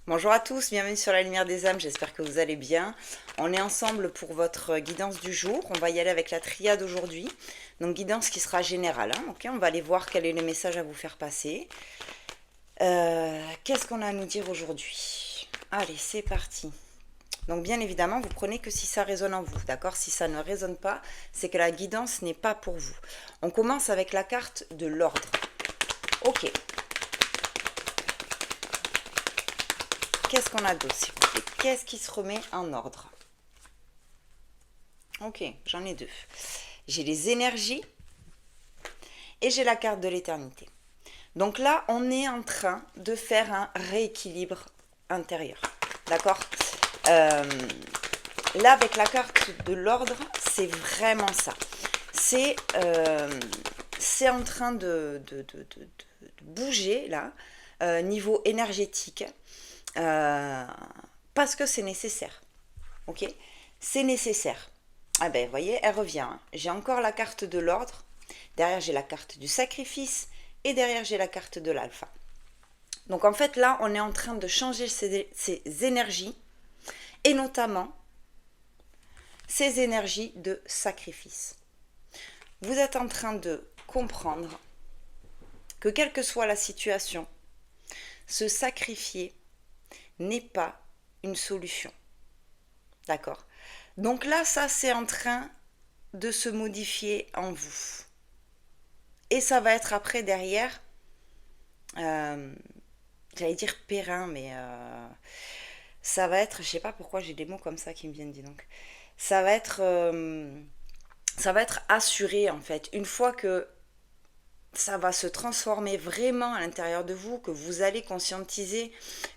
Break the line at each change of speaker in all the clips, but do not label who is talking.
Bonjour à tous, bienvenue sur la lumière des âmes, j'espère que vous allez bien. On est ensemble pour votre guidance du jour, on va y aller avec la triade aujourd'hui. Donc guidance qui sera générale, hein, ok. On va aller voir quel est le message à vous faire passer. Qu'est-ce qu'on a à nous dire aujourd'hui? Allez, c'est parti. Donc bien évidemment, vous prenez que si ça résonne en vous, d'accord? Si ça ne résonne pas, c'est que la guidance n'est pas pour vous. On commence avec la carte de l'ordre. Ok. Qu'est-ce qu'on a d'autre, s'il vous plaît? Qu'est-ce qui se remet en ordre? Ok, j'en ai deux. J'ai les énergies et j'ai la carte de l'éternité. Donc là, on est en train de faire un rééquilibre intérieur. D'accord. Là, avec la carte de l'ordre, c'est vraiment ça. C'est en train de bouger, là, niveau énergétique, parce que c'est nécessaire. Ok. C'est nécessaire. Ah ben, vous voyez, elle revient. Hein. J'ai encore la carte de l'ordre. Derrière, j'ai la carte du sacrifice. Et derrière, j'ai la carte de l'alpha. Donc en fait, là, on est en train de changer ces énergies. Et notamment, ces énergies de sacrifice. Vous êtes en train de comprendre que quelle que soit la situation, se sacrifier n'est pas une solution. D'accord? Donc là, ça, c'est en train de se modifier en vous. Et ça va être après, derrière, j'allais dire périn, mais ça va être, je sais pas pourquoi j'ai des mots comme ça qui me viennent, dis donc. Ça va être, ça va être assuré, en fait. Une fois que ça va se transformer vraiment à l'intérieur de vous, que vous allez conscientiser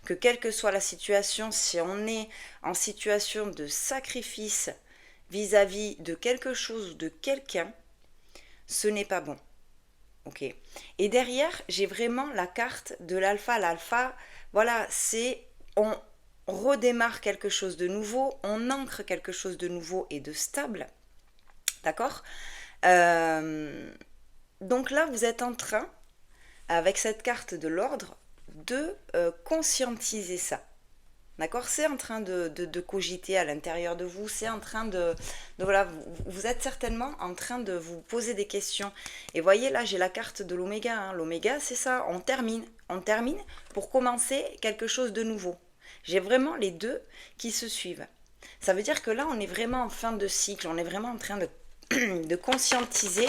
que quelle que soit la situation, si on est en situation de sacrifice vis-à-vis de quelque chose ou de quelqu'un, ce n'est pas bon. Ok. Et derrière, j'ai vraiment la carte de l'alpha. L'alpha, voilà, c'est on redémarre quelque chose de nouveau, on ancre quelque chose de nouveau et de stable. D'accord. Donc là, vous êtes en train, avec cette carte de l'ordre, de conscientiser ça. D'accord. C'est en train de cogiter à l'intérieur de vous, c'est en train voilà, vous êtes certainement en train de vous poser des questions. Et voyez, là, j'ai la carte de l'oméga. Hein. L'oméga, c'est ça, on termine pour commencer quelque chose de nouveau. J'ai vraiment les deux qui se suivent. Ça veut dire que là, on est vraiment en fin de cycle, on est vraiment en train de conscientiser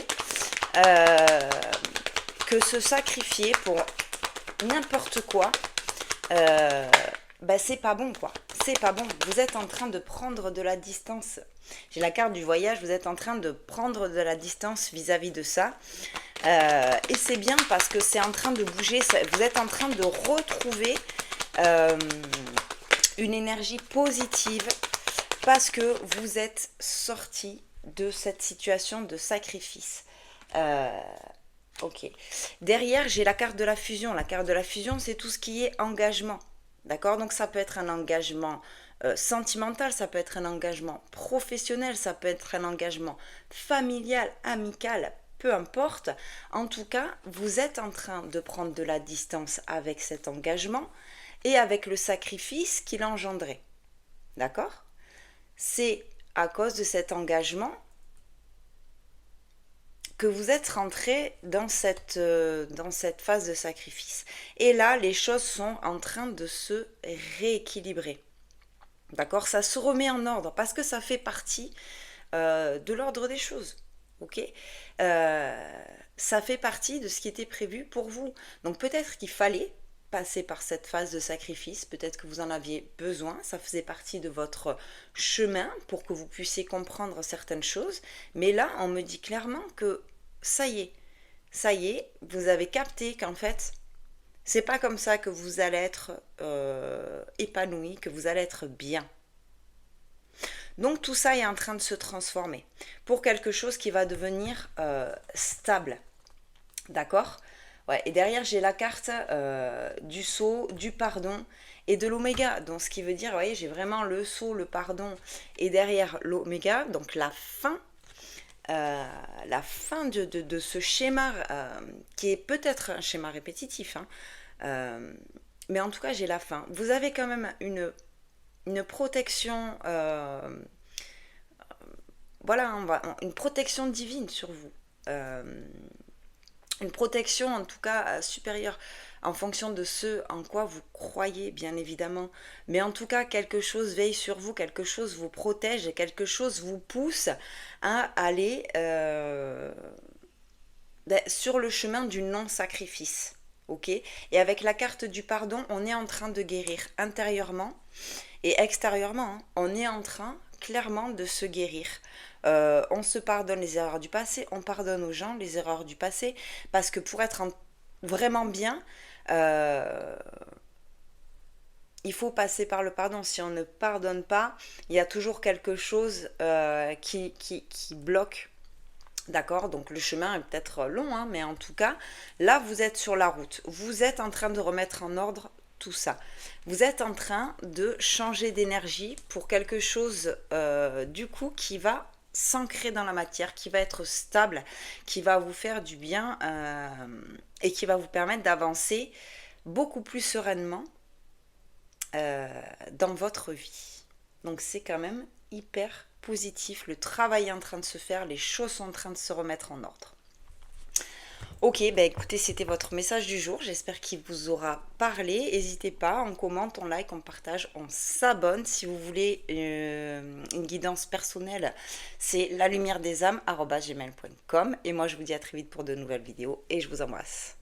euh, que se sacrifier pour n'importe quoi, bah c'est pas bon quoi. C'est pas bon. Vous êtes en train de prendre de la distance. J'ai la carte du voyage, vous êtes en train de prendre de la distance vis-à-vis de ça. Et c'est bien parce que c'est en train de bouger. Vous êtes en train de retrouver euh, une énergie positive parce que vous êtes sorti de cette situation de sacrifice. Ok. Derrière, j'ai la carte de la fusion. La carte de la fusion, c'est tout ce qui est engagement. D'accord. Donc ça peut être un engagement sentimental, ça peut être un engagement professionnel, ça peut être un engagement familial, amical, peu importe. En tout cas, vous êtes en train de prendre de la distance avec cet engagement et avec le sacrifice qu'il engendrait. D'accord. C'est à cause de cet engagement que vous êtes rentré dans cette phase de sacrifice. Et là, les choses sont en train de se rééquilibrer. D'accord. Ça se remet en ordre parce que ça fait partie de l'ordre des choses. Ok. Ça fait partie de ce qui était prévu pour vous. Donc peut-être qu'il fallait passer par cette phase de sacrifice, peut-être que vous en aviez besoin, ça faisait partie de votre chemin pour que vous puissiez comprendre certaines choses, mais là on me dit clairement que ça y est, vous avez capté qu'en fait c'est pas comme ça que vous allez être épanoui, que vous allez être bien. Donc tout ça est en train de se transformer pour quelque chose qui va devenir stable. D'accord. Ouais, et derrière, j'ai la carte du sceau, du pardon et de l'oméga. Donc, ce qui veut dire, vous voyez, j'ai vraiment le sceau, le pardon et derrière l'oméga. Donc, la fin de ce schéma qui est peut-être un schéma répétitif. Hein, Mais en tout cas, j'ai la fin. Vous avez quand même une protection, voilà, une protection divine sur vous. Euh, une protection en tout cas supérieure en fonction de ce en quoi vous croyez, bien évidemment. Mais en tout cas, quelque chose veille sur vous, quelque chose vous protège et quelque chose vous pousse à aller sur le chemin du non-sacrifice. Ok. Et avec la carte du pardon, on est en train de guérir intérieurement et extérieurement. Hein. On est en train clairement de se guérir. On se pardonne les erreurs du passé, on pardonne aux gens les erreurs du passé, parce que pour être vraiment bien, euh, il faut passer par le pardon. Si on ne pardonne pas, il y a toujours quelque chose qui bloque. D'accord, donc le chemin est peut-être long, hein, mais en tout cas, là, vous êtes sur la route. Vous êtes en train de remettre en ordre tout ça. Vous êtes en train de changer d'énergie pour quelque chose, du coup, qui va s'ancrer dans la matière, qui va être stable, qui va vous faire du bien et qui va vous permettre d'avancer beaucoup plus sereinement dans votre vie. Donc c'est quand même hyper positif, le travail est en train de se faire, les choses sont en train de se remettre en ordre. Ok, bah écoutez, c'était votre message du jour, j'espère qu'il vous aura parlé. N'hésitez pas, on commente, on like, on partage, on s'abonne. Si vous voulez une guidance personnelle, c'est lalumière des âmes@gmail.com. Et moi je vous dis à très vite pour de nouvelles vidéos et je vous embrasse.